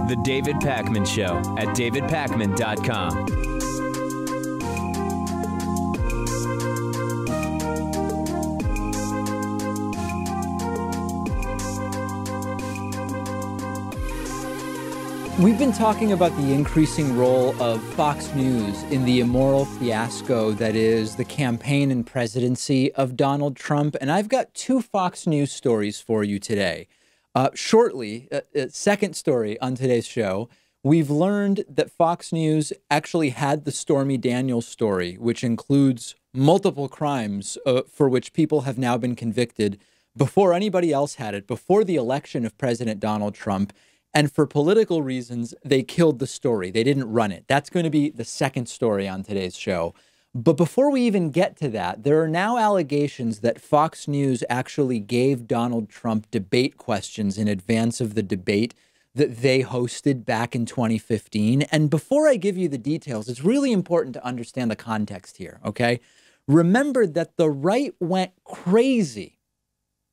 The David Pakman Show at davidpakman.com. We've been talking about the increasing role of Fox News in the immoral fiasco that is the campaign and presidency of Donald Trump. And I've got two Fox News stories for you today. Shortly, second story on today's show, we've learned that Fox News actually had the Stormy Daniels story, which includes multiple crimes for which people have now been convicted before anybody else had it, before the election of President Donald Trump. And for political reasons, they killed the story. They didn't run it. That's going to be the second story on today's show. But before we even get to that, there are now allegations that Fox News actually gave Donald Trump debate questions in advance of the debate that they hosted back in 2015. And before I give you the details, it's really important to understand the context here, okay? Remember that the right went crazy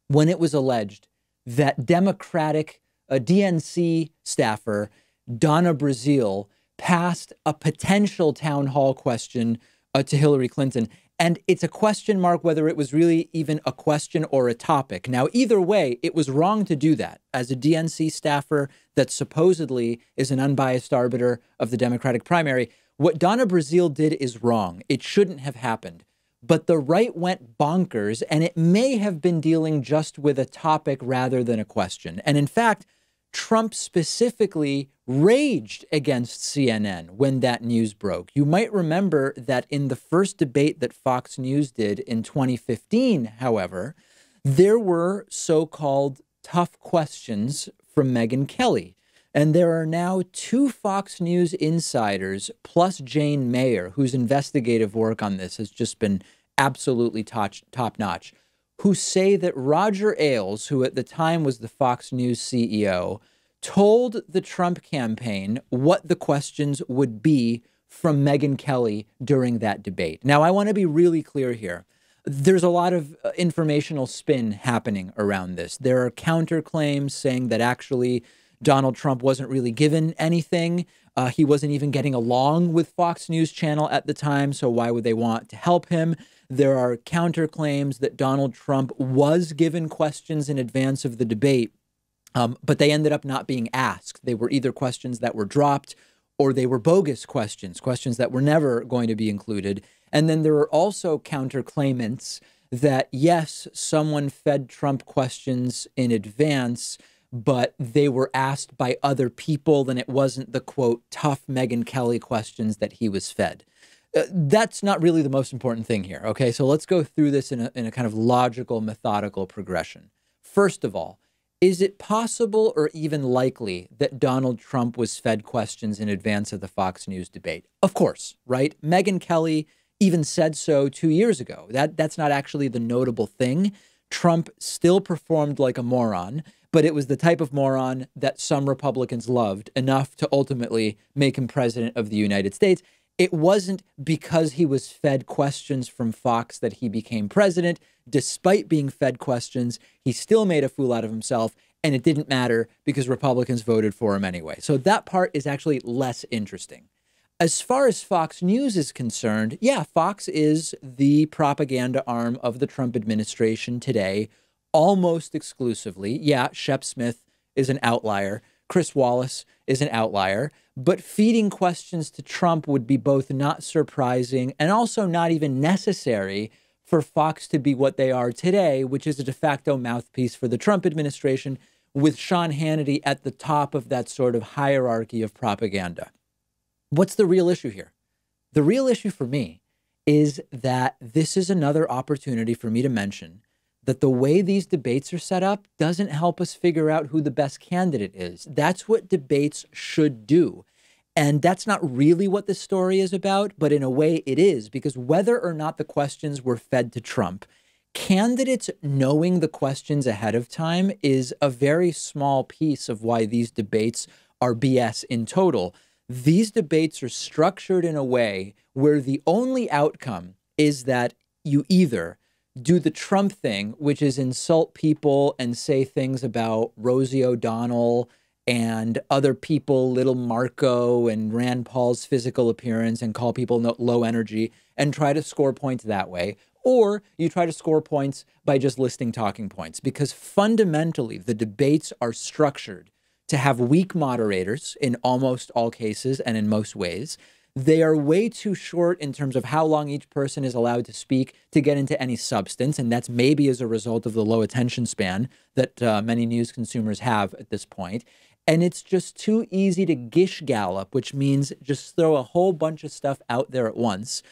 when it was alleged that Democratic a DNC staffer, Donna Brazile, passed a potential town hall question to Hillary Clinton. And it's a question mark whether it was really even a question or a topic. Now, either way, it was wrong to do that. As a DNC staffer that supposedly is an unbiased arbiter of the Democratic primary, what Donna Brazile did is wrong. It shouldn't have happened. But the right went bonkers, and it may have been dealing just with a topic rather than a question. And in fact, Trump specifically raged against CNN when that news broke. You might remember that in the first debate that Fox News did in 2015, however, there were so-called tough questions from Megyn Kelly. And there are now two Fox News insiders, plus Jane Mayer, whose investigative work on this has just been absolutely top-notch, who say that Roger Ailes, who at the time was the Fox News CEO, told the Trump campaign what the questions would be from Megyn Kelly during that debate. Now, I want to be really clear here. There's a lot of informational spin happening around this. There are counterclaims saying that actually Donald Trump wasn't really given anything. He wasn't even getting along with Fox News Channel at the time, so why would they want to help him? There are counterclaims that Donald Trump was given questions in advance of the debate, but they ended up not being asked. They were either questions that were dropped or they were bogus questions, questions that were never going to be included. And then there are also counterclaimants that, yes, someone fed Trump questions in advance, but they were asked by other people, and it wasn't the, quote, tough Megyn Kelly questions that he was fed. That's not really the most important thing here, okay? So let's go through this in a kind of logical, methodical progression. First of all, is it possible or even likely that Donald Trump was fed questions in advance of the Fox News debate? Of course, right? Megyn Kelly even said so 2 years ago. That's not actually the notable thing. Trump still performed like a moron, but it was the type of moron that some Republicans loved enough to ultimately make him president of the United States. It wasn't because he was fed questions from Fox that he became president. Despite being fed questions, he still made a fool out of himself, and it didn't matter because Republicans voted for him anyway. So that part is actually less interesting. As far as Fox News is concerned, yeah, Fox is the propaganda arm of the Trump administration today, almost exclusively. Yeah, Shep Smith is an outlier. Chris Wallace is an outlier. But feeding questions to Trump would be both not surprising and also not even necessary for Fox to be what they are today, which is a de facto mouthpiece for the Trump administration, with Sean Hannity at the top of that sort of hierarchy of propaganda. What's the real issue here? The real issue for me is that this is another opportunity for me to mention that the way these debates are set up doesn't help us figure out who the best candidate is. That's what debates should do. And that's not really what the story is about, but in a way it is, because whether or not the questions were fed to Trump, candidates knowing the questions ahead of time is a very small piece of why these debates are BS in total. These debates are structured in a way where the only outcome is that you either do the Trump thing, which is insult people and say things about Rosie O'Donnell and other people, little Marco and Rand Paul's physical appearance, and call people low energy and try to score points that way. Or you try to score points by just listing talking points, because fundamentally the debates are structured to have weak moderators in almost all cases and in most ways. They are way too short in terms of how long each person is allowed to speak to get into any substance. And that's maybe as a result of the low attention span that many news consumers have at this point. And it's just too easy to gish gallop, which means just throw a whole bunch of stuff out there at once,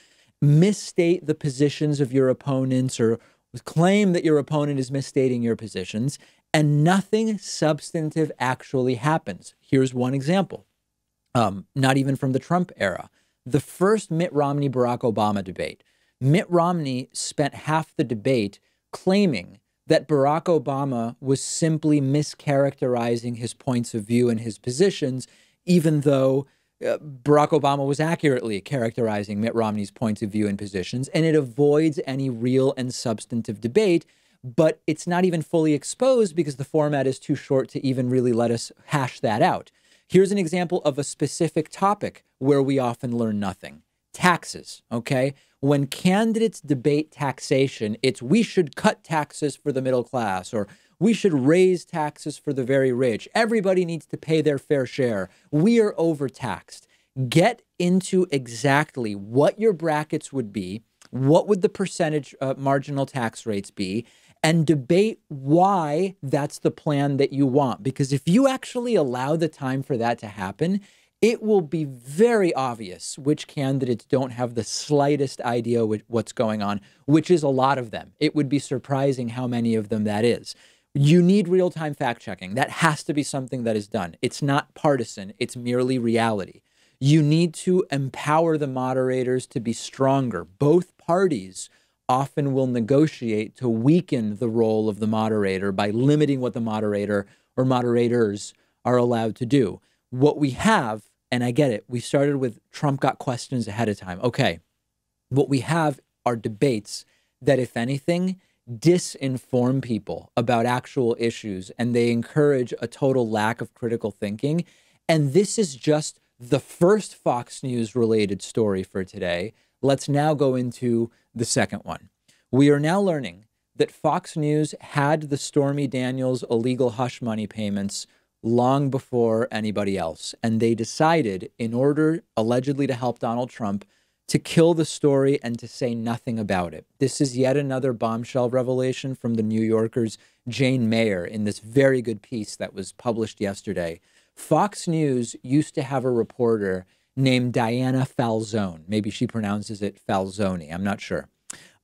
misstate the positions of your opponents or claim that your opponent is misstating your positions, and nothing substantive actually happens. Here's one example. Not even from the Trump era. The first Mitt Romney-Barack Obama debate. Mitt Romney spent half the debate claiming that Barack Obama was simply mischaracterizing his points of view and his positions, even though Barack Obama was accurately characterizing Mitt Romney's points of view and positions, and it avoids any real and substantive debate. But it's not even fully exposed because the format is too short to even really let us hash that out. Here's an example of a specific topic where we often learn nothing. Taxes, okay? When candidates debate taxation, it's we should cut taxes for the middle class, or we should raise taxes for the very rich. Everybody needs to pay their fair share. We are overtaxed. Get into exactly what your brackets would be, what would the percentage marginal tax rates be, and debate why that's the plan that you want. Because if you actually allow the time for that to happen, it will be very obvious which candidates don't have the slightest idea what's going on, which is a lot of them. It would be surprising how many of them that is. You need real-time fact-checking. That has to be something that is done. It's not partisan. It's merely reality. You need to empower the moderators to be stronger. Both parties often will negotiate to weaken the role of the moderator by limiting what the moderator or moderators are allowed to do. What we have, and I get it, we started with Trump got questions ahead of time. Okay, what we have are debates that, if anything, disinform people about actual issues, and they encourage a total lack of critical thinking. And this is just the first Fox News related story for today. Let's now go into the second one. We are now learning that Fox News had the Stormy Daniels illegal hush money payments long before anybody else. And they decided, in order allegedly to help Donald Trump, to kill the story and to say nothing about it. This is yet another bombshell revelation from the New Yorker's Jane Mayer in this very good piece that was published yesterday. Fox News used to have a reporter named Diana Falzone. Maybe she pronounces it Falzone. I'm not sure.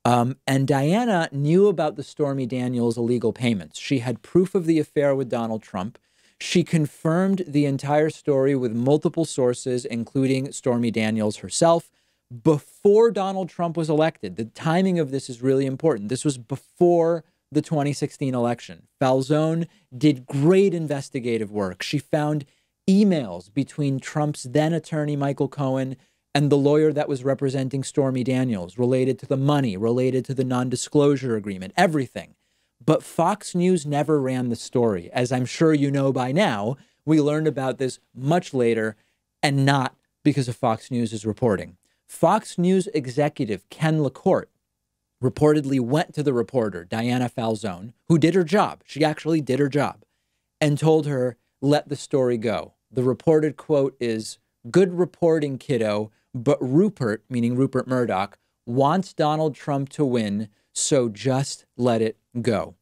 And Diana knew about the Stormy Daniels illegal payments. She had proof of the affair with Donald Trump. She confirmed the entire story with multiple sources, including Stormy Daniels herself, before Donald Trump was elected. The timing of this is really important. This was before the 2016 election. Falzone did great investigative work. She found emails between Trump's then attorney, Michael Cohen, and the lawyer that was representing Stormy Daniels, related to the money, related to the non-disclosure agreement, everything. But Fox News never ran the story. As I'm sure you know by now, we learned about this much later, and not because of Fox News' reporting. Fox News executive Ken LaCourte reportedly went to the reporter, Diana Falzone, who did her job. She actually did her job, and told her, let the story go. The reported quote is, "Good reporting, kiddo, but Rupert," meaning Rupert Murdoch, "wants Donald Trump to win, so just let it go."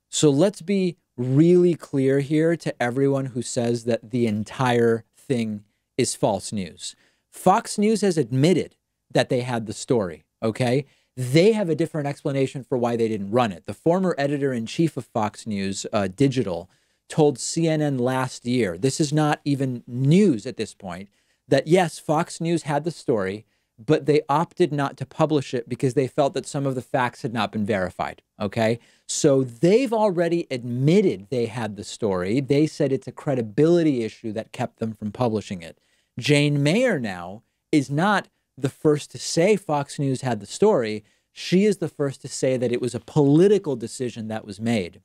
So let's be really clear here to everyone who says that the entire thing is false news. Fox News has admitted that they had the story, okay? They have a different explanation for why they didn't run it. The former editor-in-chief of Fox News, Digital, told CNN last year, this is not even news at this point, that yes, Fox News had the story, but they opted not to publish it because they felt that some of the facts had not been verified, okay? So they've already admitted they had the story. They said it's a credibility issue that kept them from publishing it. Jane Mayer now is not the first to say Fox News had the story. She is the first to say that it was a political decision that was made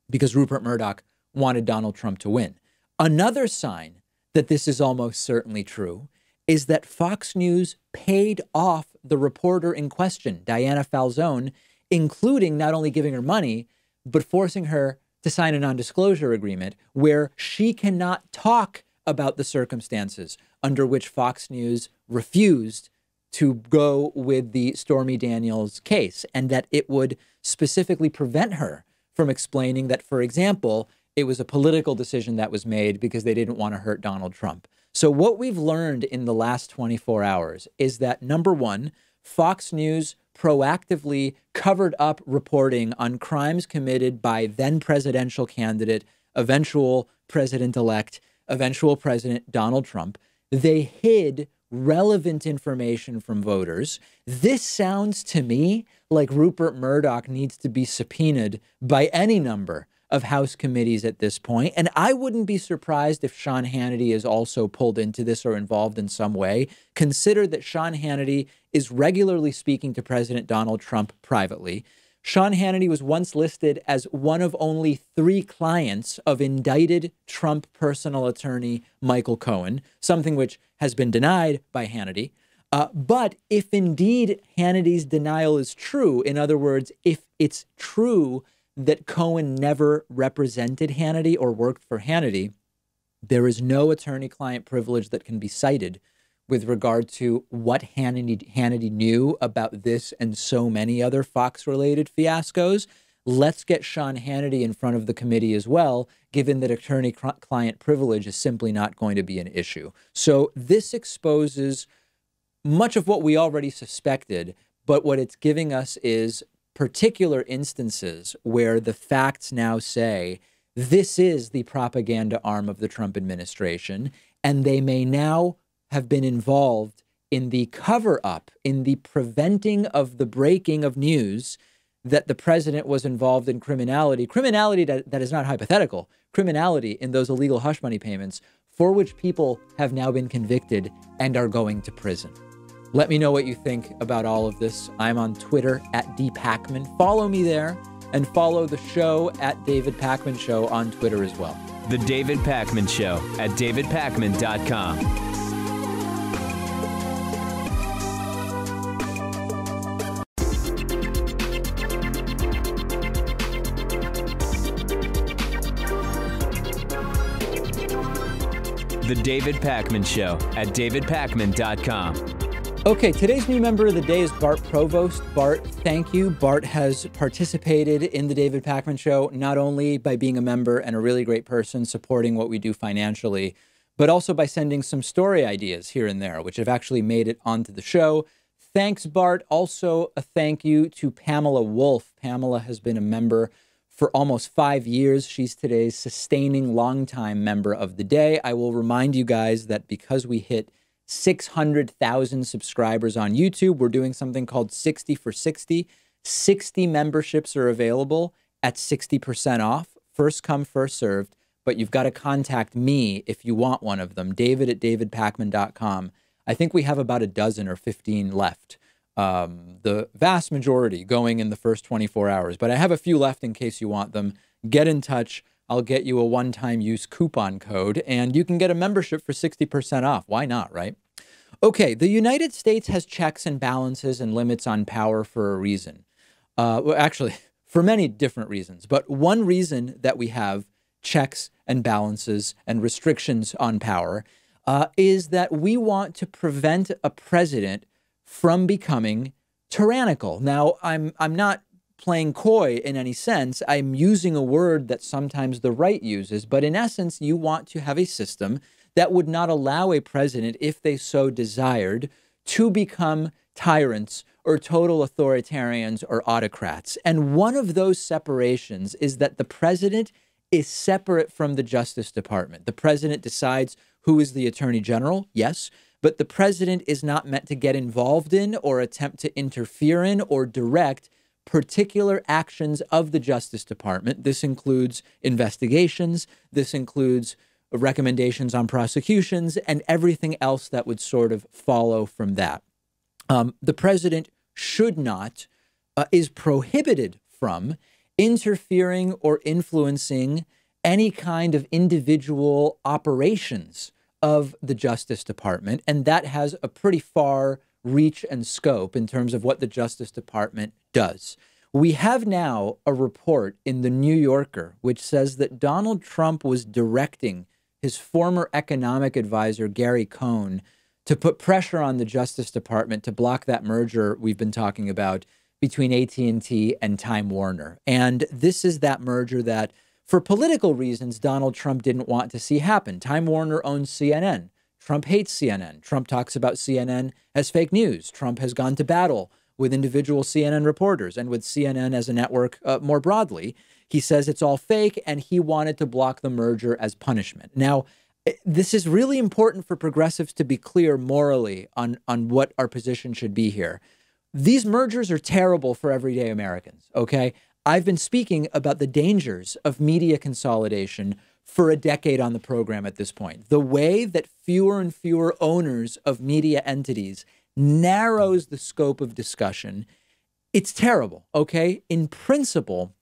because Rupert Murdoch wanted Donald Trump to win. Another sign that this is almost certainly true is that Fox News paid off the reporter in question, Diana Falzone, including not only giving her money, but forcing her to sign a non-disclosure agreement where she cannot talk about the circumstances under which Fox News refused to go with the Stormy Daniels case, and that it would specifically prevent her from explaining that, for example, it was a political decision that was made because they didn't want to hurt Donald Trump. So what we've learned in the last 24 hours is that, number one, Fox News proactively covered up reporting on crimes committed by then presidential candidate, eventual president-elect, eventual President Donald Trump. They hid relevant information from voters. This sounds to me like Rupert Murdoch needs to be subpoenaed by any number of House committees at this point. And I wouldn't be surprised if Sean Hannity is also pulled into this or involved in some way. Consider that Sean Hannity is regularly speaking to President Donald Trump privately. Sean Hannity was once listed as one of only 3 clients of indicted Trump personal attorney Michael Cohen, something which has been denied by Hannity. But if indeed Hannity's denial is true, in other words, if it's true that Cohen never represented Hannity or worked for Hannity, there is no attorney-client privilege that can be cited with regard to what Hannity knew about this and so many other Fox-related fiascos. Let's get Sean Hannity in front of the committee as well, given that attorney-client privilege is simply not going to be an issue. So this exposes much of what we already suspected, but what it's giving us is particular instances where the facts now say this is the propaganda arm of the Trump administration, and they may now have been involved in the cover-up, in the preventing of the breaking of news that the president was involved in criminality that is not hypothetical, criminality in those illegal hush money payments for which people have now been convicted and are going to prison. Let me know what you think about all of this. I'm on Twitter @DPakman. Follow me there, and follow the show @David Pakman Show on Twitter as well. The David Pakman Show at davidpakman.com. The David Pakman Show at davidpakman.com. Okay, today's new member of the day is Bart Provost. Bart, thank you. Bart has participated in the David Pakman Show, not only by being a member and a really great person supporting what we do financially, but also by sending some story ideas here and there, which have actually made it onto the show. Thanks, Bart. Also, a thank you to Pamela Wolf. Pamela has been a member for almost 5 years. She's today's sustaining longtime member of the day. I will remind you guys that because we hit 600,000 subscribers on YouTube, we're doing something called 60 for 60. 60 memberships are available at 60% off. First come, first served. But you've got to contact me if you want one of them. David@davidpakman.com. I think we have about a dozen or 15 left. The vast majority going in the first 24 hours. But I have a few left in case you want them. Get in touch. I'll get you a one-time use coupon code, and you can get a membership for 60% off. Why not, right? Okay, the United States has checks and balances and limits on power for a reason. Well, actually, for many different reasons. But one reason that we have checks and balances and restrictions on power is that we want to prevent a president from becoming tyrannical. Now, I'm not playing coy in any sense. I'm using a word that sometimes the right uses, but in essence, you want to have a system that would not allow a president, if they so desired, to become tyrants or total authoritarians or autocrats. And one of those separations is that the president is separate from the Justice Department. The president decides who is the attorney general, yes, but the president is not meant to get involved in or attempt to interfere in or direct particular actions of the Justice Department. This includes investigations, this includes recommendations on prosecutions, and everything else that would sort of follow from that. The president should not is prohibited from interfering or influencing any kind of individual operations of the Justice Department. And that has a pretty far reach and scope in terms of what the Justice Department does. We have now a report in the New Yorker which says that Donald Trump was directing his former economic advisor, Gary Cohen, to put pressure on the Justice Department to block that merger we've been talking about between AT&T and Time Warner. And this is that merger that, for political reasons, Donald Trump didn't want to see happen. Time Warner owns CNN. Trump hates CNN. Trump talks about CNN as fake news. Trump has gone to battle with individual CNN reporters and with CNN as a network more broadly. He says it's all fake, and he wanted to block the merger as punishment. Now, this is really important for progressives to be clear morally on what our position should be here. These mergers are terrible for everyday Americans, okay? I've been speaking about the dangers of media consolidation for a decade on the program at this point. The way that fewer and fewer owners of media entities narrows the scope of discussion, it's terrible, okay? In principle,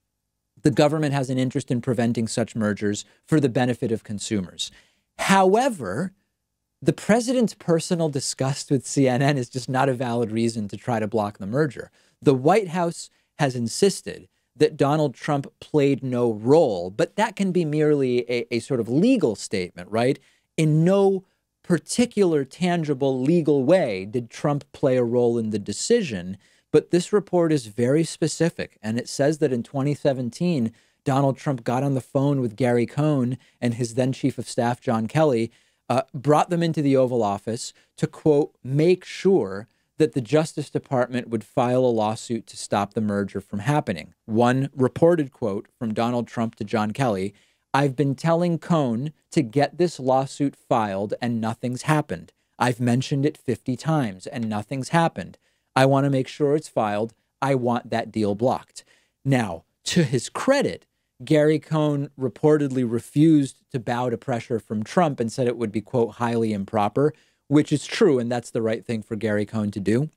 the government has an interest in preventing such mergers for the benefit of consumers. However, the president's personal disgust with CNN is just not a valid reason to try to block the merger. The White House has insisted that Donald Trump played no role, but that can be merely a sort of legal statement, right? In no particular tangible legal way did Trump play a role in the decision, but this report is very specific, and it says that in 2017, Donald Trump got on the phone with Gary Cohen and his then chief of staff, John Kelly, brought them into the Oval Office to, quote, make sure that the Justice Department would file a lawsuit to stop the merger from happening. One reported quote from Donald Trump to John Kelly, "I've been telling Cohen to get this lawsuit filed and nothing's happened. I've mentioned it 50 times and nothing's happened. I want to make sure it's filed. I want that deal blocked." Now, to his credit, Gary Cohen reportedly refused to bow to pressure from Trump and said it would be, quote, highly improper, which is true. And that's the right thing for Gary Cohen to do.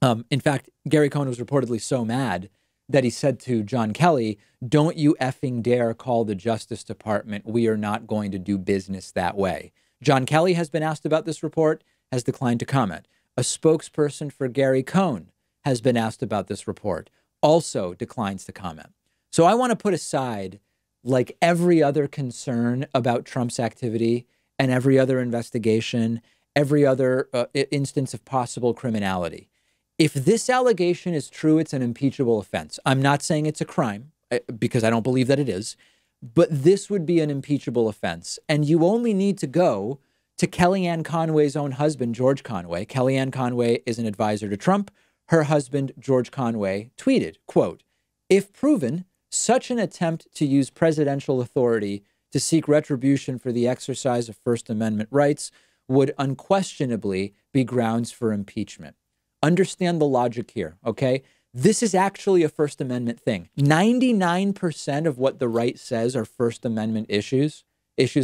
In fact, Gary Cohen was reportedly so mad that he said to John Kelly, "Don't you effing dare call the Justice Department. We are not going to do business that way." John Kelly has been asked about this report, has declined to comment. A spokesperson for Gary Cohen has been asked about this report, also declines to comment. So I want to put aside, like every other concern about Trump's activity and every other investigation, every other instance of possible criminality. If this allegation is true, it's an impeachable offense. I'm not saying it's a crime because I don't believe that it is, but this would be an impeachable offense. And you only need to go to Kellyanne Conway's own husband, George Conway. Kellyanne Conway is an advisor to Trump. Her husband, George Conway, tweeted, quote, "If proven, such an attempt to use presidential authority to seek retribution for the exercise of First Amendment rights would unquestionably be grounds for impeachment." Understand the logic here, okay? This is actually a First Amendment thing. 99% of what the right says are First Amendment issues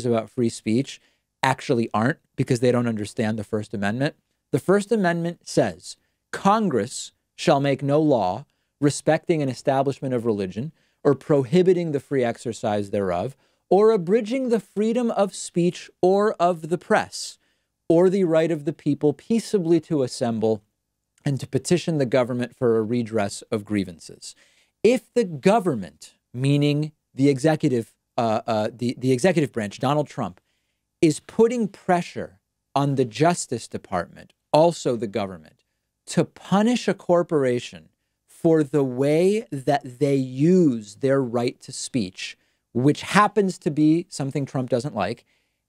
about free speech, actually aren't because they don't understand the First Amendment. The First Amendment says Congress shall make no law respecting an establishment of religion or prohibiting the free exercise thereof, or abridging the freedom of speech or of the press, or the right of the people peaceably to assemble and to petition the government for a redress of grievances. If the government, meaning the executive branch, Donald Trump, is putting pressure on the Justice Department, also the government, to punish a corporation for the way that they use their right to speech, which happens to be something Trump doesn't like,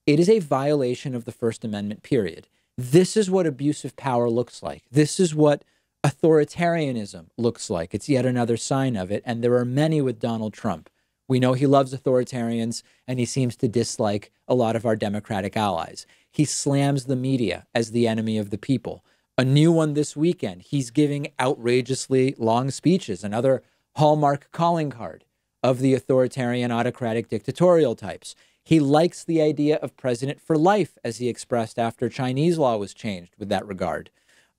it is a violation of the First Amendment, period. This is what abuse of power looks like. This is what authoritarianism looks like. It's yet another sign of it, and there are many with Donald Trump. We know he loves authoritarians, and he seems to dislike a lot of our Democratic allies. He slams the media as the enemy of the people. A new one this weekend. He's giving outrageously long speeches, another hallmark calling card of the authoritarian, autocratic, dictatorial types. He likes the idea of president for life, as he expressed after Chinese law was changed with that regard.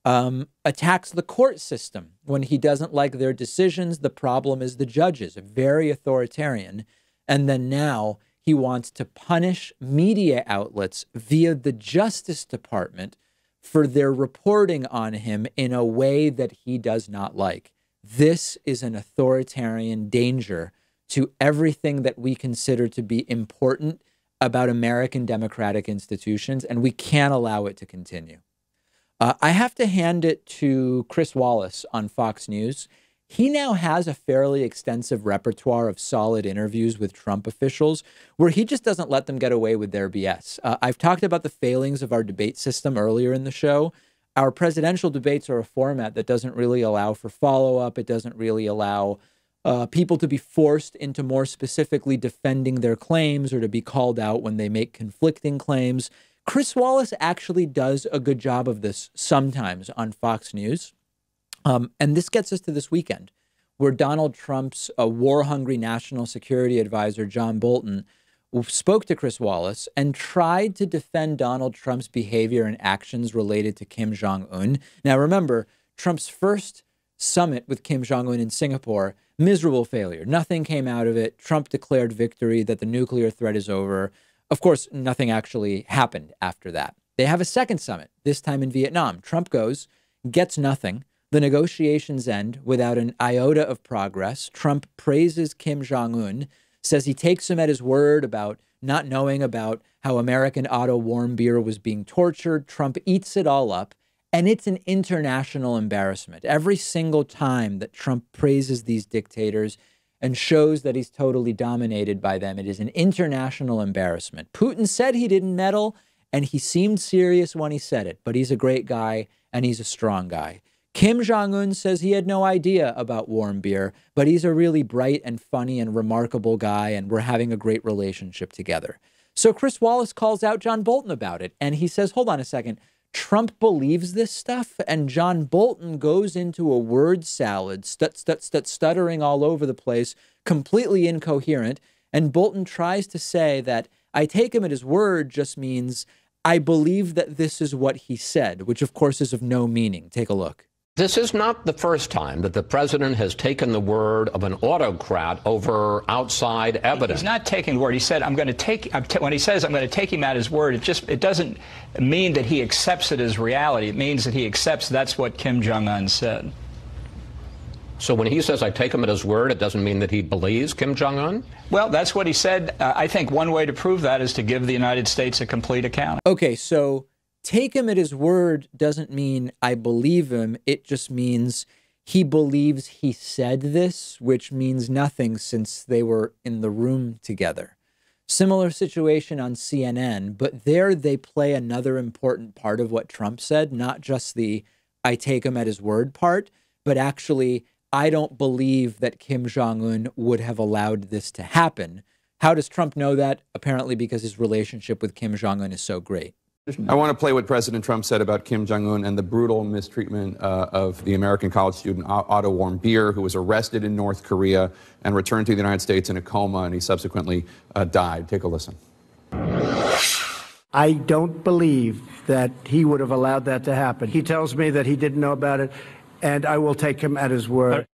attacks the court system when he doesn't like their decisions. The problem is the judges, very authoritarian. And then now he wants to punish media outlets via the Justice Department for their reporting on him in a way that he does not like. This is an authoritarian danger to everything that we consider to be important about American democratic institutions, and we can't allow it to continue. I have to hand it to Chris Wallace on Fox News. He now has a fairly extensive repertoire of solid interviews with Trump officials where he just doesn't let them get away with their BS. I've talked about the failings of our debate system earlier in the show. Our presidential debates are a format that doesn't really allow for follow-up. It doesn't really allow people to be forced into more specifically defending their claims or to be called out when they make conflicting claims. Chris Wallace actually does a good job of this sometimes on Fox News. And this gets us to this weekend, where Donald Trump's war-hungry national security advisor, John Bolton, spoke to Chris Wallace and tried to defend Donald Trump's behavior and actions related to Kim Jong Un. Now, remember, Trump's first summit with Kim Jong Un in Singapore, miserable failure. Nothing came out of it. Trump declared victory, that the nuclear threat is over. Of course, nothing actually happened after that. They have a second summit, this time in Vietnam. Trump goes, gets nothing. The negotiations end without an iota of progress. Trump praises Kim Jong Un, says he takes him at his word about not knowing about how American Otto Warmbier was being tortured. Trump eats it all up, and it's an international embarrassment. Every single time that Trump praises these dictators and shows that he's totally dominated by them, it is an international embarrassment. Putin said he didn't meddle, and he seemed serious when he said it, but he's a great guy, and he's a strong guy. Kim Jong Un says he had no idea about Warmbier, but he's a really bright and funny and remarkable guy, and we're having a great relationship together. So Chris Wallace calls out John Bolton about it, and he says, hold on a second, Trump believes this stuff? And John Bolton goes into a word salad, stuttering all over the place, completely incoherent, and Bolton tries to say that I take him at his word just means I believe that this is what he said, which of course is of no meaning. Take a look. This is not the first time that the president has taken the word of an autocrat over outside evidence. He's not taking the word. He said, when he says, I'm going to take him at his word, it doesn't mean that he accepts it as reality. It means that he accepts that's what Kim Jong Un said. So when he says, I take him at his word, it doesn't mean that he believes Kim Jong Un? Well, that's what he said. I think one way to prove that is to give the United States a complete account. Okay, so take him at his word doesn't mean I believe him. It just means he believes he said this, which means nothing since they were in the room together. Similar situation on CNN, but there they play another important part of what Trump said, not just the I take him at his word part, but actually I don't believe that Kim Jong Un would have allowed this to happen. How does Trump know that? Apparently because his relationship with Kim Jong Un is so great. I want to play what President Trump said about Kim Jong Un and the brutal mistreatment of the American college student Otto Warmbier, who was arrested in North Korea and returned to the United States in a coma, and he subsequently died. Take a listen. I don't believe that he would have allowed that to happen. He tells me that he didn't know about it, and I will take him at his word.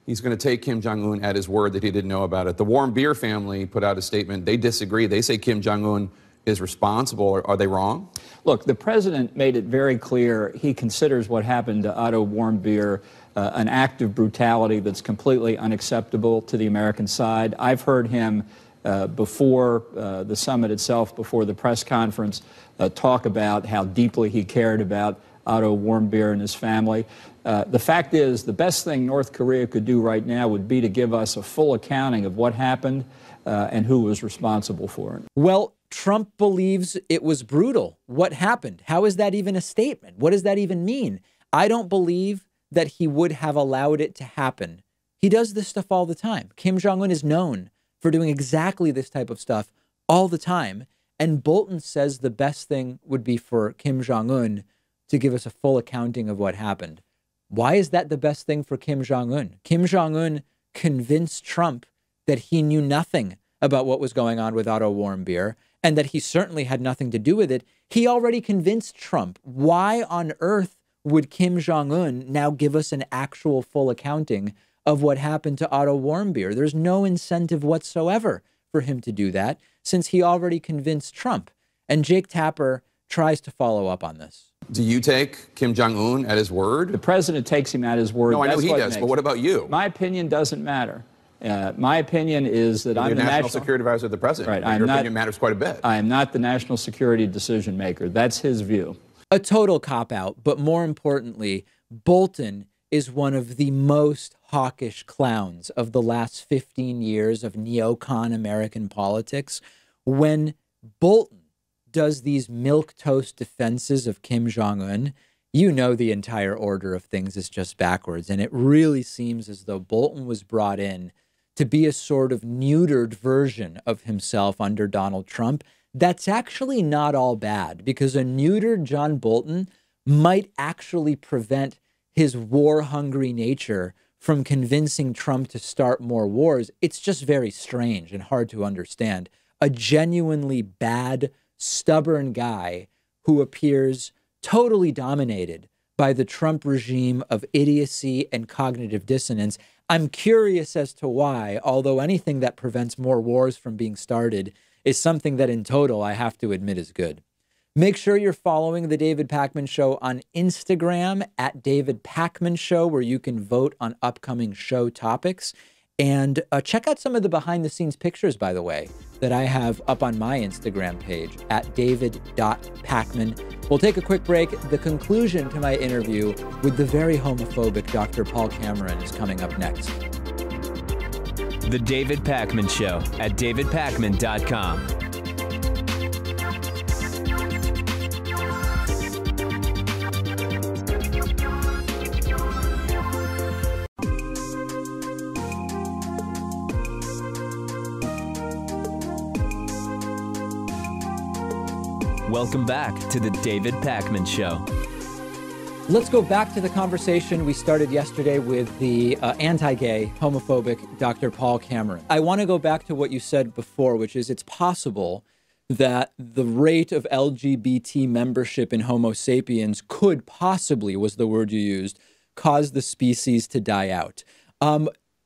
He's going to take Kim Jong Un at his word that he didn't know about it. The Warmbier family put out a statement. They disagree. They say Kim Jong Un is responsible. Are they wrong? Look, the president made it very clear he considers what happened to Otto Warmbier an act of brutality that's completely unacceptable to the American side. I've heard him before the summit itself, before the press conference, talk about how deeply he cared about Otto Warmbier and his family. The fact is, the best thing North Korea could do right now would be to give us a full accounting of what happened and who was responsible for it. Well, Trump believes it was brutal. What happened? How is that even a statement? What does that even mean? I don't believe that he would have allowed it to happen. He does this stuff all the time. Kim Jong Un is known for doing exactly this type of stuff all the time. And Bolton says the best thing would be for Kim Jong Un to give us a full accounting of what happened. Why is that the best thing for Kim Jong Un? Kim Jong Un convinced Trump that he knew nothing about what was going on with Otto Warmbier and that he certainly had nothing to do with it. He already convinced Trump. Why on earth would Kim Jong Un now give us an actual full accounting of what happened to Otto Warmbier? There's no incentive whatsoever for him to do that, since he already convinced Trump. And Jake Tapper tries to follow up on this. Do you take Kim Jong Un at his word? The president takes him at his word. No, I know he does, but what about you? My opinion doesn't matter. My opinion is that I'm the national security advisor of the president. Right, your opinion matters quite a bit. I am not the national security decision maker. That's his view. A total cop-out, but more importantly, Bolton is one of the most hawkish clowns of the last 15 years of neocon American politics. When Bolton does these milquetoast defenses of Kim Jong Un, you know the entire order of things is just backwards. And it really seems as though Bolton was brought in to be a sort of neutered version of himself under Donald Trump. That's actually not all bad, because a neutered John Bolton might actually prevent his war-hungry nature from convincing Trump to start more wars. It's just very strange and hard to understand. A genuinely bad, stubborn guy who appears totally dominated by the Trump regime of idiocy and cognitive dissonance. I'm curious as to why, although anything that prevents more wars from being started is something that in total I have to admit is good. Make sure you're following The David Pakman Show on Instagram at David Pakman Show, where you can vote on upcoming show topics. And check out some of the behind-the-scenes pictures, by the way, that I have up on my Instagram page at david.pakman. We'll take a quick break. The conclusion to my interview with the very homophobic Dr. Paul Cameron is coming up next. The David Pakman Show at davidpakman.com. Welcome back to the David Pakman Show. Let's go back to the conversation we started yesterday with the anti-gay, homophobic Dr. Paul Cameron. I want to go back to what you said before, which is it's possible that the rate of LGBT membership in Homo sapiens could possibly, was the word you used, cause the species to die out.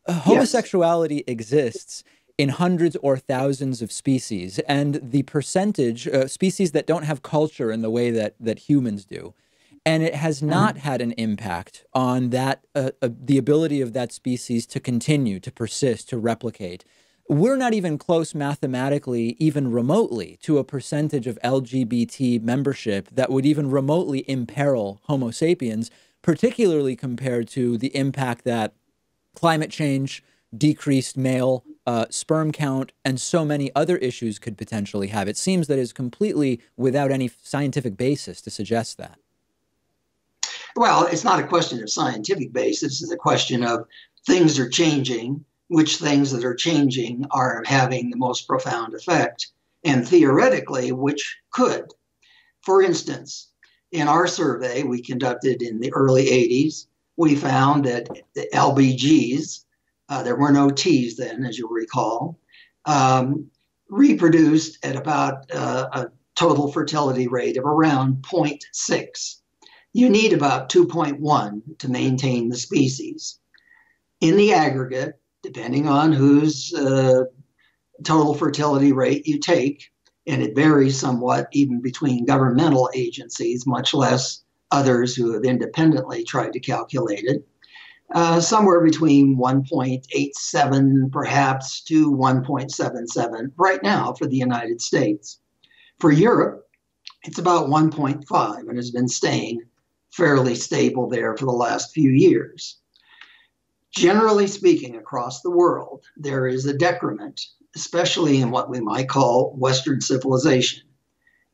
Homosexuality exists in hundreds or thousands of species, and the percentage, species that don't have culture in the way that humans do. And it has not had an impact on that, the ability of that species to continue, to persist, to replicate. We're not even close mathematically, even remotely, to a percentage of LGBT membership that would even remotely imperil Homo sapiens, particularly compared to the impact that climate change, decreased male sperm count, and so many other issues could potentially have. It seems that it's completely without any scientific basis to suggest that. Well, it's not a question of scientific basis. It's a question of things are changing, which things that are changing are having the most profound effect, and theoretically, which could. For instance, in our survey we conducted in the early 80s, we found that the LBGs, there were no T's then, as you'll recall, reproduced at about a total fertility rate of around 0.6. You need about 2.1 to maintain the species. In the aggregate, depending on whose total fertility rate you take, and it varies somewhat even between governmental agencies, much less others who have independently tried to calculate it, somewhere between 1.87 perhaps to 1.77 right now for the United States. For Europe, it's about 1.5 and has been staying fairly stable there for the last few years. Generally speaking, across the world, there is a decrement, especially in what we might call Western civilization,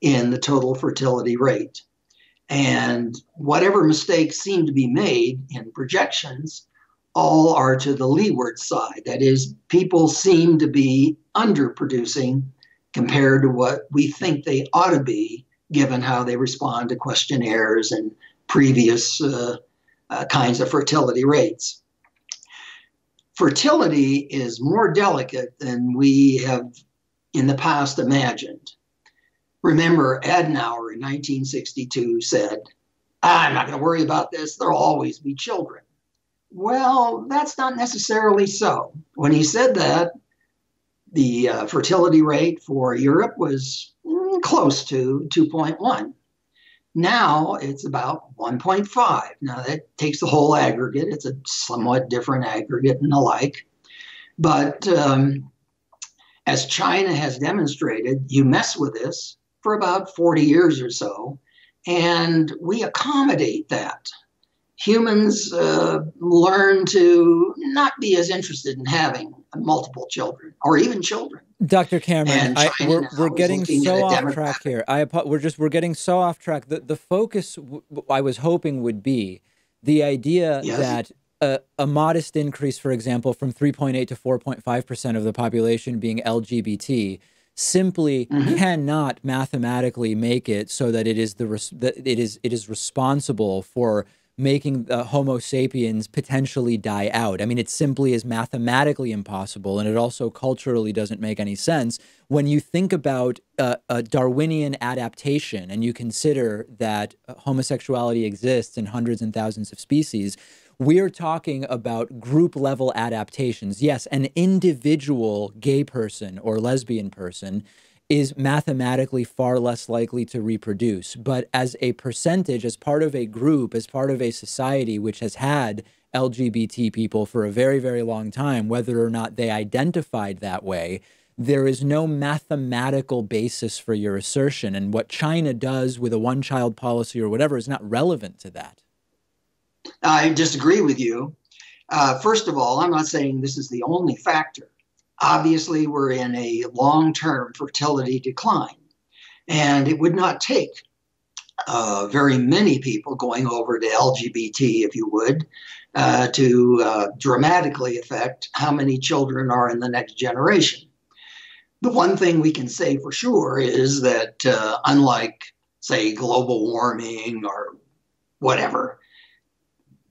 in the total fertility rate. And whatever mistakes seem to be made in projections, all are to the leeward side. That is, people seem to be underproducing compared to what we think they ought to be, given how they respond to questionnaires and previous kinds of fertility rates. Fertility is more delicate than we have in the past imagined. Remember, Adenauer in 1962 said, I'm not going to worry about this. There'll always be children. Well, that's not necessarily so. When he said that, the fertility rate for Europe was close to 2.1. Now it's about 1.5. Now that takes the whole aggregate. It's a somewhat different aggregate and the like. But as China has demonstrated, you mess with this for about 40 years or so, and we accommodate that. Humans learn to not be as interested in having multiple children or even children. Dr. Cameron, we're getting so off track here. We're getting so off track. The focus I was hoping would be the idea that a modest increase, for example, from 3.8 to 4.5% of the population being LGBT simply cannot mathematically make it so that it is responsible for making Homo sapiens potentially die out. I mean, it simply is mathematically impossible, and it also culturally doesn't make any sense. When you think about a Darwinian adaptation and you consider that homosexuality exists in hundreds and thousands of species, we're talking about group-level adaptations. Yes, an individual gay person or lesbian person is mathematically far less likely to reproduce. But as a percentage, as part of a group, as part of a society which has had LGBT people for a very, very long time, whether or not they identified that way, there is no mathematical basis for your assertion. And what China does with a one-child policy or whatever is not relevant to that. I disagree with you. First of all, I'm not saying this is the only factor. Obviously, we're in a long-term fertility decline, and it would not take very many people going over to LGBT, if you would, to dramatically affect how many children are in the next generation. The one thing we can say for sure is that unlike, say, global warming or whatever,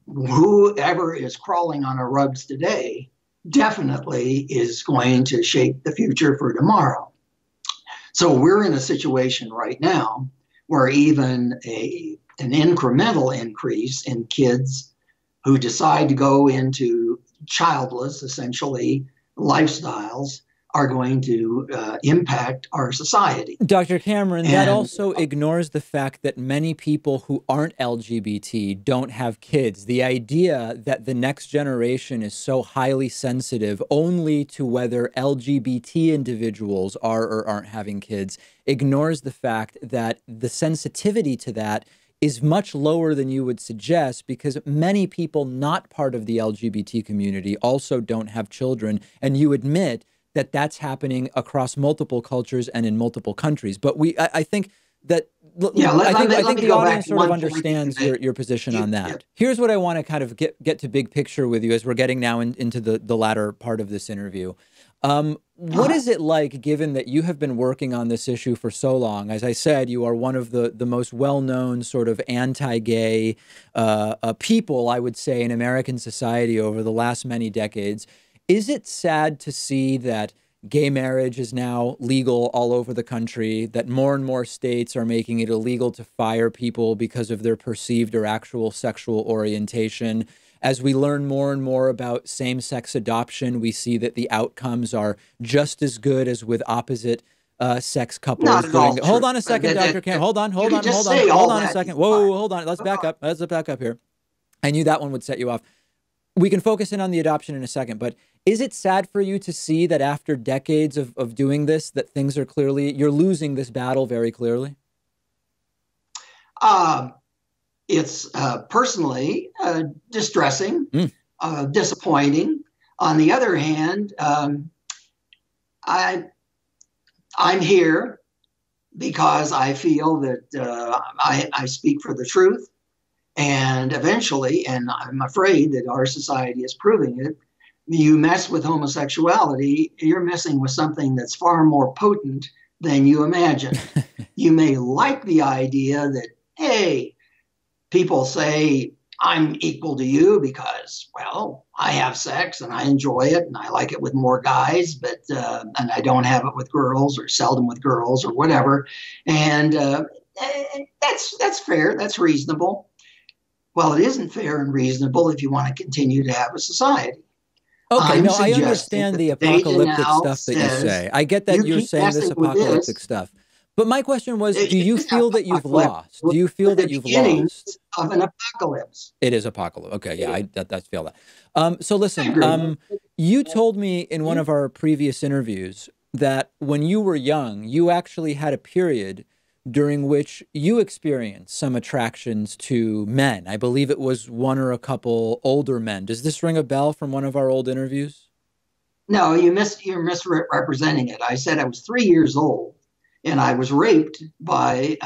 whoever is crawling on our rugs today definitely is going to shape the future for tomorrow. So we're in a situation right now where even an incremental increase in kids who decide to go into childless, essentially, lifestyles are going to impact our society. Dr. Cameron, that also ignores the fact that many people who aren't LGBT don't have kids. The idea that the next generation is so highly sensitive only to whether LGBT individuals are or aren't having kids ignores the fact that the sensitivity to that is much lower than you would suggest, because many people not part of the LGBT community also don't have children, and you admit that that's happening across multiple cultures and in multiple countries. But I think that I think the audience sort of understands your position on that. Yeah. Here's what I want to kind of get to big picture with you as we're getting now into the latter part of this interview. What is it like, given that you have been working on this issue for so long? As I said, you are one of the most well-known sort of anti-gay people, I would say, in American society over the last many decades. Is it sad to see that gay marriage is now legal all over the country, that more and more states are making it illegal to fire people because of their perceived or actual sexual orientation? As we learn more and more about same-sex adoption, we see that the outcomes are just as good as with opposite sex couples. Hold on a second, Dr. Cameron. Hold on a second. Whoa, hold on. Let's back up. Let's back up here. I knew that one would set you off. We can focus in on the adoption in a second, but is it sad for you to see that after decades of doing this, that things are clearly, you're losing this battle very clearly? It's personally distressing, disappointing. On the other hand, I'm here because I feel that I speak for the truth. And eventually, and I'm afraid that our society is proving it, you mess with homosexuality, you're messing with something that's far more potent than you imagine. You may like the idea that, hey, people say I'm equal to you because, well, I have sex and I enjoy it and I like it with more guys, but and I don't have it with girls or seldom with girls or whatever. And that's fair. That's reasonable. well, it isn't fair and reasonable if you want to continue to have a society. Okay, no, I understand the apocalyptic stuff that you say. I get that you're saying this apocalyptic stuff. But my question was, do you feel that you've lost? Do you feel that you've lost? Of an apocalypse. It is apocalypse. Okay, yeah, I feel that. So listen, you told me in one of our previous interviews that when you were young, you actually had a period during which you experienced some attractions to men. I believe it was one or a couple older men. Does this ring a bell from one of our old interviews? No, you're misrepresenting it. I said I was 3 years old and I was raped by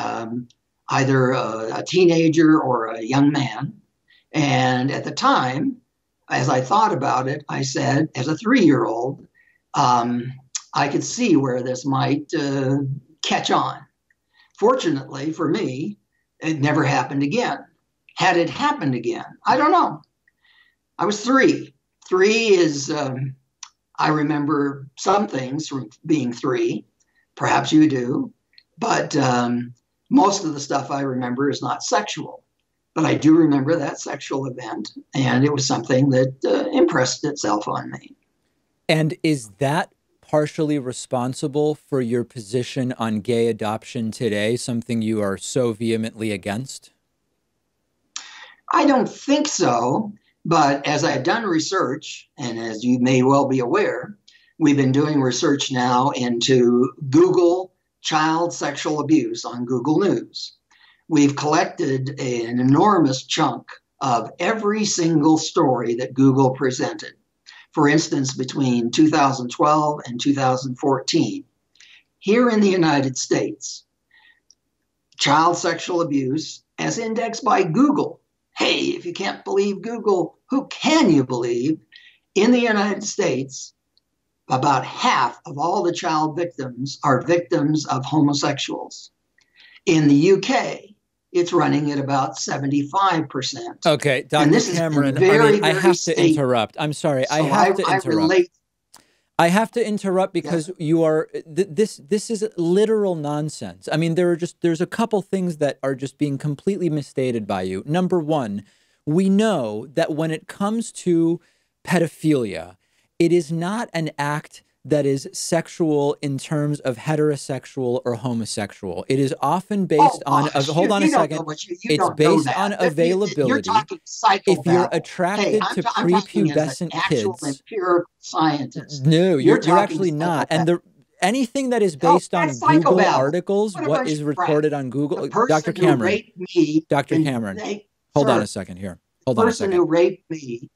either a teenager or a young man. And at the time, as I thought about it, I said, as a 3-year-old, I could see where this might catch on. Fortunately for me, it never happened again. Had it happened again, I don't know. I was 3. 3 is, I remember some things from being 3. Perhaps you do. But most of the stuff I remember is not sexual. But I do remember that sexual event, and it was something that impressed itself on me. And is that partially responsible for your position on gay adoption today, something you are so vehemently against? I don't think so, but as I've done research, and as you may well be aware, we've been doing research now into Google child sexual abuse on Google News. We've collected an enormous chunk of every single story that Google presented. For instance, between 2012 and 2014, here in the United States, child sexual abuse as indexed by Google. Hey, if you can't believe Google, who can you believe? In the United States, about half of all the child victims are victims of homosexuals. In the UK, it's running at about 75%. Okay, Dr. Cameron, I have to interrupt. I'm sorry, I have to interrupt. I have to interrupt because you are, this is literal nonsense. I mean, there's a couple things that are just being completely misstated by you. Number one, we know that when it comes to pedophilia, it is not an act that is sexual in terms of heterosexual or homosexual. It is often based on, hold on a second, it's based on availability. If you're attracted to prepubescent kids, no, you're actually not. And anything that is based on Google articles, what is recorded on Google, Dr. Cameron, hold on a second here. Hold on a second. The person who raped me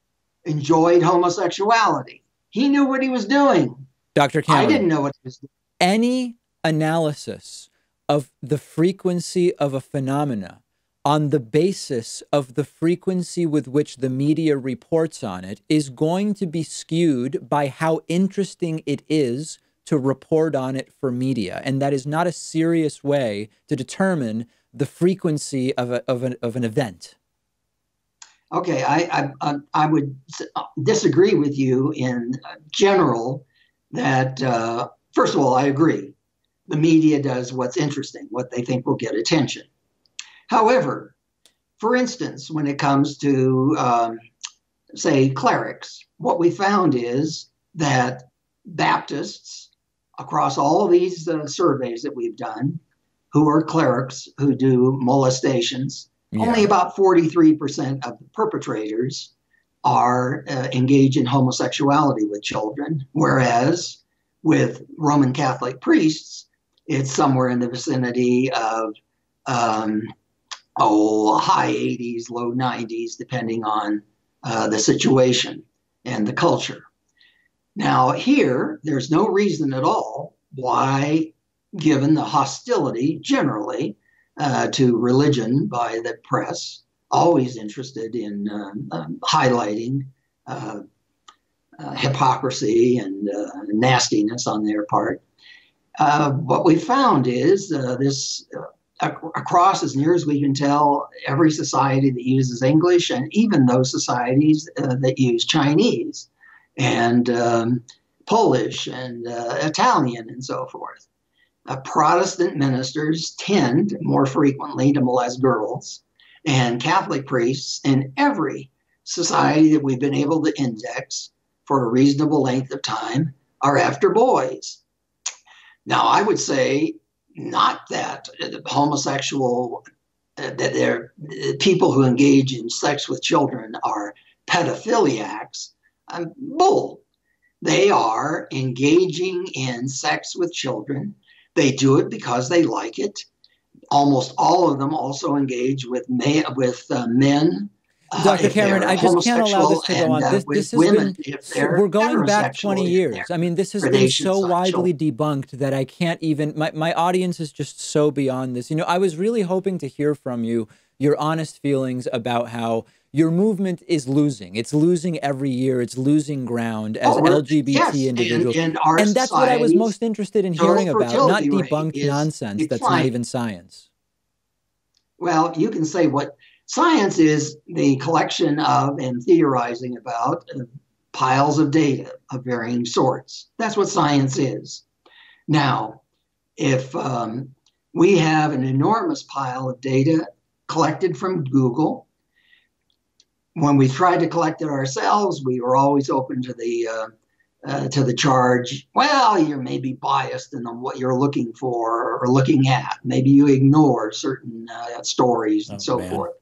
enjoyed homosexuality. He knew what he was doing. Dr. Cameron, I didn't know what he was doing. Any analysis of the frequency of a phenomena on the basis of the frequency with which the media reports on it is going to be skewed by how interesting it is to report on it for media. And that is not a serious way to determine the frequency of an event. Okay, I would disagree with you in general that, first of all, I agree. The media does what's interesting, what they think will get attention. However, for instance, when it comes to, say, clerics, what we found is that Baptists, across all these surveys that we've done, who are clerics who do molestations, only about 43% of the perpetrators are engaged in homosexuality with children, whereas with Roman Catholic priests, it's somewhere in the vicinity of high 80s, low 90s, depending on the situation and the culture. Now here, there's no reason at all why, given the hostility generally to religion by the press, always interested in highlighting hypocrisy and nastiness on their part. What we found is this across, as near as we can tell, every society that uses English, and even those societies that use Chinese and Polish and Italian and so forth. Protestant ministers tend more frequently to molest girls, and Catholic priests in every society that we've been able to index for a reasonable length of time are after boys. Now, I would say not that homosexual, that they're people who engage in sex with children are pedophiliacs. Bull. They are engaging in sex with children. They do it because they like it. Almost all of them also engage with men. Dr. Cameron, I just can't allow this to go on. This has women, been, we're going back 20 years. I mean, this has been so widely debunked that I can't even, my audience is just so beyond this. You know, I was really hoping to hear from you, your honest feelings about how your movement is losing. It's losing every year. It's losing ground as LGBT individuals. And that's what I was most interested in hearing about, not debunked nonsense that's not even science. Well, you can say what science is: the collection of and theorizing about piles of data of varying sorts. That's what science is. Now, if we have an enormous pile of data collected from Google, when we tried to collect it ourselves, we were always open to the charge, well, you're maybe biased in what you're looking for or looking at. Maybe you ignore certain stories and so forth.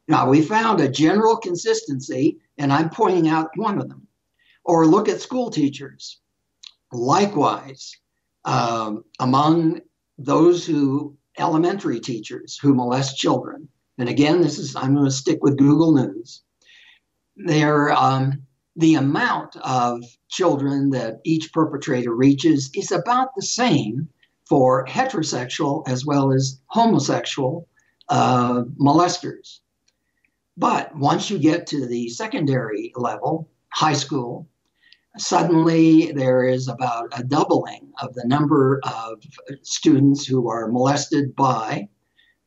Now, we found a general consistency, and I'm pointing out one of them. Or look at school teachers. Likewise, among those elementary teachers who molest children, and again, I'm going to stick with Google News. The amount of children that each perpetrator reaches is about the same for heterosexual as well as homosexual molesters. But once you get to the secondary level, high school, suddenly there is about a doubling of the number of students who are molested by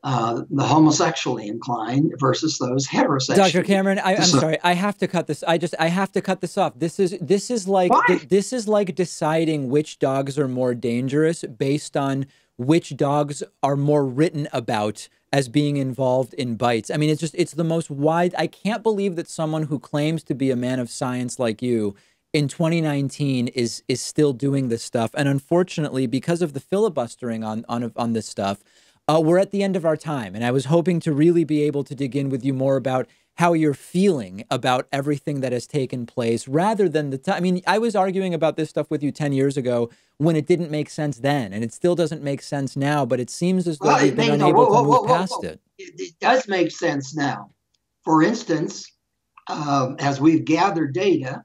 the homosexually inclined versus those heterosexual. Dr. Cameron, I'm sorry, I have to cut this. I have to cut this off. This is like deciding which dogs are more dangerous based on which dogs are more written about as being involved in bites. I mean, it's the most wide. I can't believe that someone who claims to be a man of science like you in 2019 is still doing this stuff. And unfortunately, because of the filibustering on this stuff, we're at the end of our time. And I was hoping to really be able to dig in with you more about how you're feeling about everything that has taken place rather than the time. I mean, I was arguing about this stuff with you 10 years ago when it didn't make sense then, and it still doesn't make sense now, but it seems as though we've been unable to move past it. It does make sense now. For instance, as we've gathered data,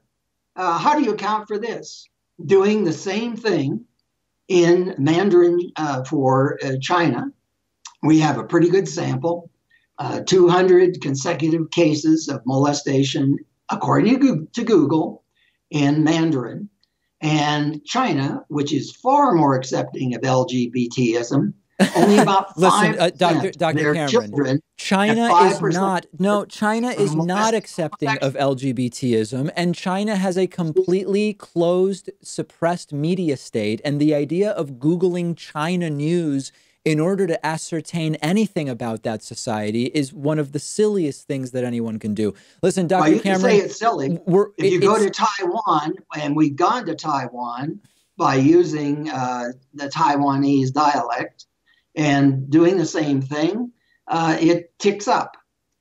how do you account for this? Doing the same thing in Mandarin for China, we have a pretty good sample. 200 consecutive cases of molestation, according to Google, in Mandarin. And China, which is far more accepting of LGBTism, only about 5% Dr. of their Cameron, children. China is not accepting of LGBTism, and China has a completely closed, suppressed media state. And the idea of Googling China news in order to ascertain anything about that society is one of the silliest things that anyone can do. Listen, Dr. You Cameron, can say it's silly. If you go to Taiwan, and we've gone to Taiwan by using the Taiwanese dialect and doing the same thing, it ticks up.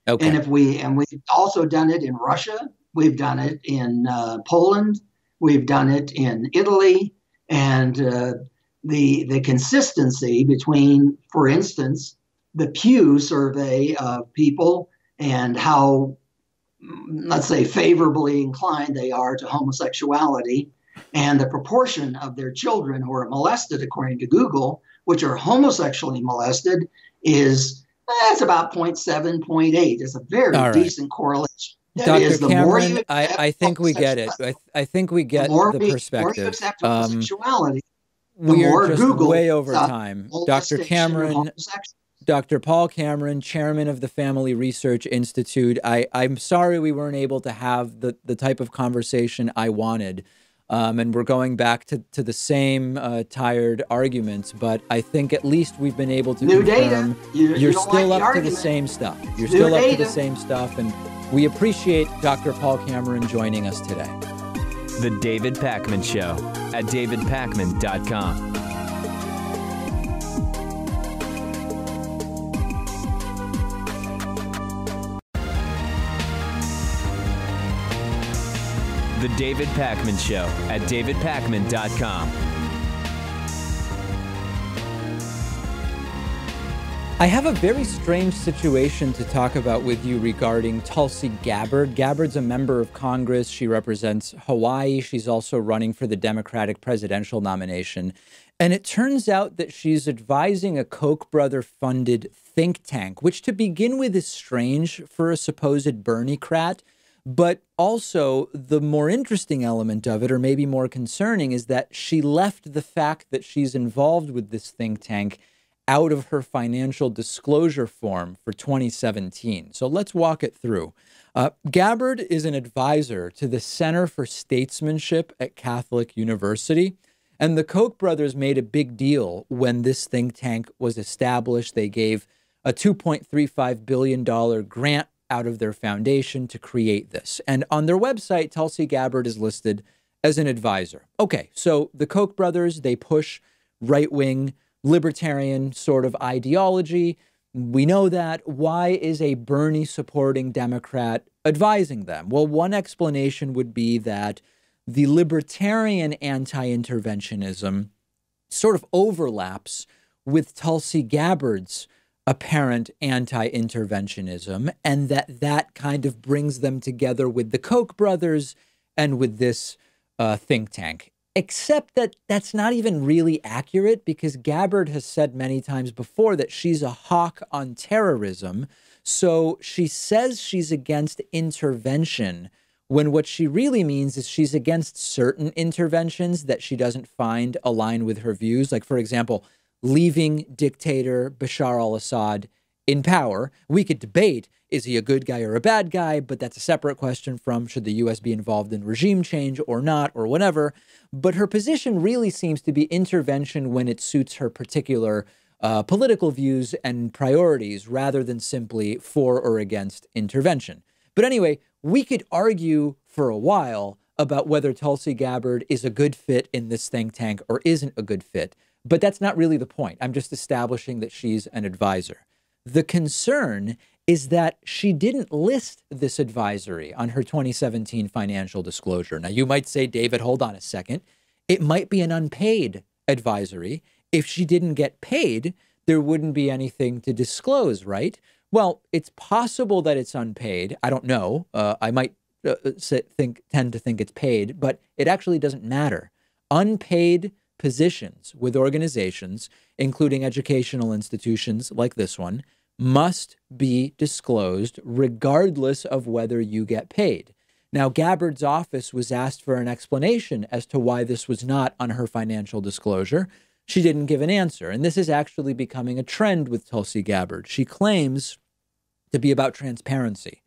Okay. And we've also done it in Russia, we've done it in Poland, we've done it in Italy, and the consistency between, for instance, the Pew survey of people and how, let's say, favorably inclined they are to homosexuality, and the proportion of their children who are molested, according to Google, which are homosexually molested, is that's about 0.7, 0.8. It's a very decent correlation. Dr. Cameron, I think we get it. I think we get the perspective. The more you accept homosexuality, we are just way over time. Dr. Cameron, Dr. Paul Cameron, chairman of the Family Research Institute. I'm sorry we weren't able to have the type of conversation I wanted. And we're going back to the same tired arguments, but I think at least we've been able to confirm you're still up to the same stuff. You're still up to the same stuff, and we appreciate Dr. Paul Cameron joining us today. The David Pakman Show at davidpakman.com. The David Pakman Show at davidpakman.com. I have a very strange situation to talk about with you regarding Tulsi Gabbard. Gabbard's a member of Congress. She represents Hawaii. She's also running for the Democratic presidential nomination. And it turns out that she's advising a Koch brother-funded think tank, which to begin with is strange for a supposed Bernie-crat. But also the more interesting element of it, or maybe more concerning, is that she left the fact that she's involved with this think tank out of her financial disclosure form for 2017. So let's walk it through. Gabbard is an advisor to the Center for Statesmanship at Catholic University. And the Koch brothers made a big deal when this think tank was established. They gave a $2.35 billion grant out of their foundation to create this. And on their website, Tulsi Gabbard is listed as an advisor. Okay, so the Koch brothers, they push right-wing libertarian sort of ideology. We know that. Why is a Bernie-supporting Democrat advising them? Well, one explanation would be that the libertarian anti-interventionism sort of overlaps with Tulsi Gabbard's apparent anti-interventionism, and that kind of brings them together with the Koch brothers and with this think tank. Except that that's not even really accurate, because Gabbard has said many times before that she's a hawk on terrorism. So she says she's against intervention when what she really means is she's against certain interventions that she doesn't find align with her views. Like, for example, leaving dictator Bashar al-Assad in power. We could debate, is he a good guy or a bad guy? But that's a separate question from should the U.S. be involved in regime change or not, or whatever. But her position really seems to be intervention when it suits her particular political views and priorities, rather than simply for or against intervention. But anyway, we could argue for a while about whether Tulsi Gabbard is a good fit in this think tank or isn't a good fit. But that's not really the point. I'm just establishing that she's an advisor. The concern is that she didn't list this advisory on her 2017 financial disclosure. Now, you might say, David, hold on a second. It might be an unpaid advisory. If she didn't get paid, there wouldn't be anything to disclose, right? Well, it's possible that it's unpaid. I don't know. I might tend to think it's paid, but it actually doesn't matter. Unpaid positions with organizations, including educational institutions like this one, must be disclosed regardless of whether you get paid. Now, Gabbard's office was asked for an explanation as to why this was not on her financial disclosure. She didn't give an answer, and this is actually becoming a trend with Tulsi Gabbard. She claims to be about transparency,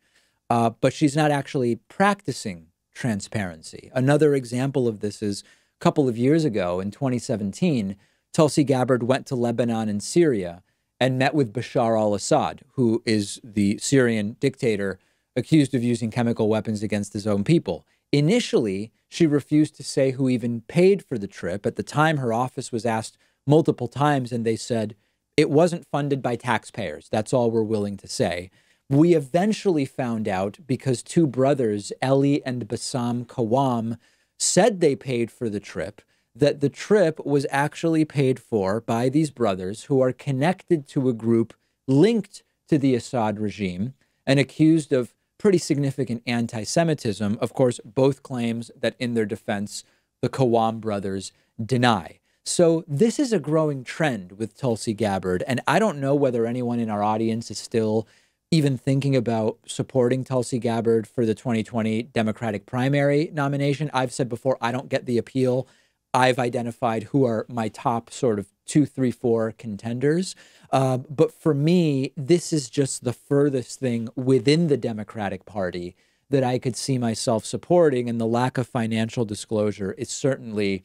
but she's not actually practicing transparency. Another example of this is a couple of years ago in 2017, Tulsi Gabbard went to Lebanon and Syria and met with Bashar al-Assad, who is the Syrian dictator accused of using chemical weapons against his own people. Initially, she refused to say who even paid for the trip. At the time, her office was asked multiple times, and they said, it wasn't funded by taxpayers. That's all we're willing to say. We eventually found out because two brothers, Eli and Bassam Kawam, said they paid for the trip, that the trip was actually paid for by these brothers who are connected to a group linked to the Assad regime and accused of pretty significant anti-Semitism. Of course, both claims that in their defense, the Kawam brothers deny. So this is a growing trend with Tulsi Gabbard, and I don't know whether anyone in our audience is still even thinking about supporting Tulsi Gabbard for the 2020 Democratic primary nomination. I've said before, I don't get the appeal. I've identified who are my top sort of 2, 3, 4 contenders. But for me, this is just the furthest thing within the Democratic Party that I could see myself supporting, and the lack of financial disclosure is certainly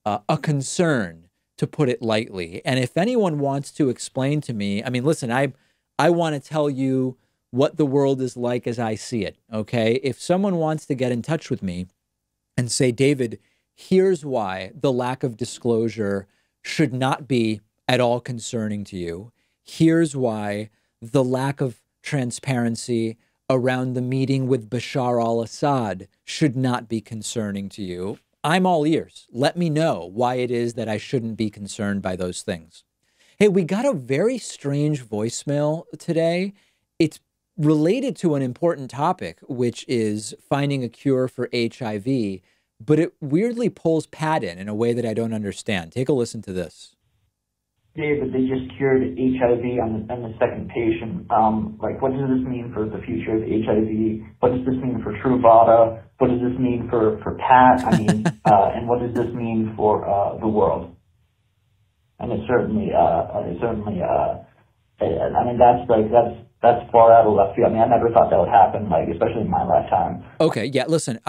a concern, to put it lightly. And if anyone wants to explain to me, I mean, listen, I want to tell you what the world is like as I see it, okay? If someone wants to get in touch with me and say, David, here's why the lack of disclosure should not be at all concerning to you. Here's why the lack of transparency around the meeting with Bashar al-Assad should not be concerning to you. I'm all ears. Let me know why it is that I shouldn't be concerned by those things. Hey, we got a very strange voicemail today. It's related to an important topic, which is finding a cure for HIV, but it weirdly pulls Pat in a way that I don't understand. Take a listen to this. David, they just cured HIV on the second patient. Like, what does this mean for the future of HIV? What does this mean for Truvada? What does this mean for Pat? I mean, and what does this mean for the world? And it certainly, I mean, that's far out of left field. I mean, I never thought that would happen, like, especially in my lifetime. Okay, yeah, listen,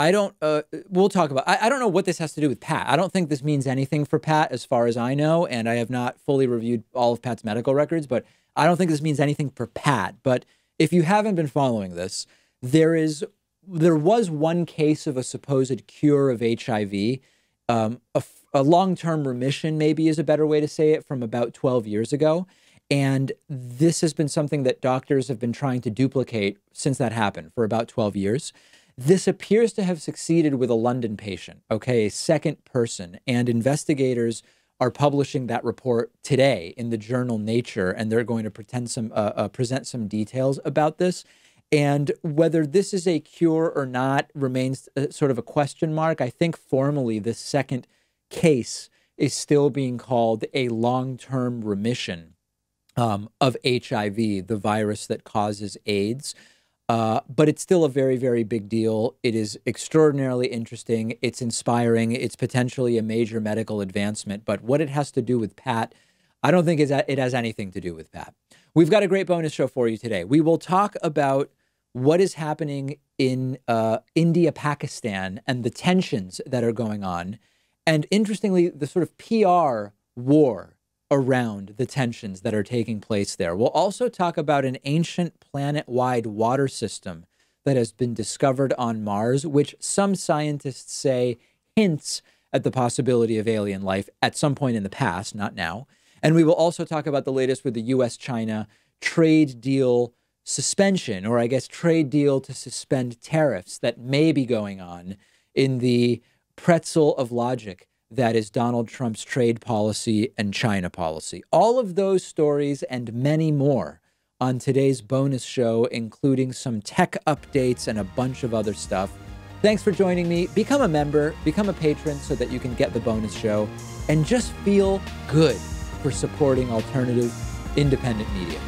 we'll talk about, I don't know what this has to do with Pat. I don't think this means anything for Pat as far as I know, and I have not fully reviewed all of Pat's medical records, but I don't think this means anything for Pat. But if you haven't been following this, there was one case of a supposed cure of HIV, a long-term remission maybe is a better way to say it, from about 12 years ago. And this has been something that doctors have been trying to duplicate since that happened for about 12 years. This appears to have succeeded with a London patient, okay, a second person. And investigators are publishing that report today in the journal Nature, and they're going to present some details about this. And whether this is a cure or not remains sort of a question mark. I think formally this second case is still being called a long-term remission of HIV, the virus that causes AIDS. But it's still a very, very big deal. It is extraordinarily interesting. It's inspiring. It's potentially a major medical advancement. But what it has to do with Pat, I don't think it has anything to do with Pat. We've got a great bonus show for you today. We will talk about what is happening in India, Pakistan, and the tensions that are going on. And interestingly, the sort of PR war around the tensions that are taking place there. We'll also talk about an ancient planet-wide water system that has been discovered on Mars, which some scientists say hints at the possibility of alien life at some point in the past, not now. And we will also talk about the latest with the U.S.-China trade deal suspension, or I guess trade deal to suspend tariffs that may be going on in the pretzel of logic that is Donald Trump's trade policy and China policy. All of those stories and many more on today's bonus show, including some tech updates and a bunch of other stuff. Thanks for joining me. Become a member, become a patron so that you can get the bonus show, and just feel good for supporting alternative, independent media.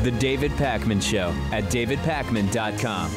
The David Pakman Show at davidpakman.com.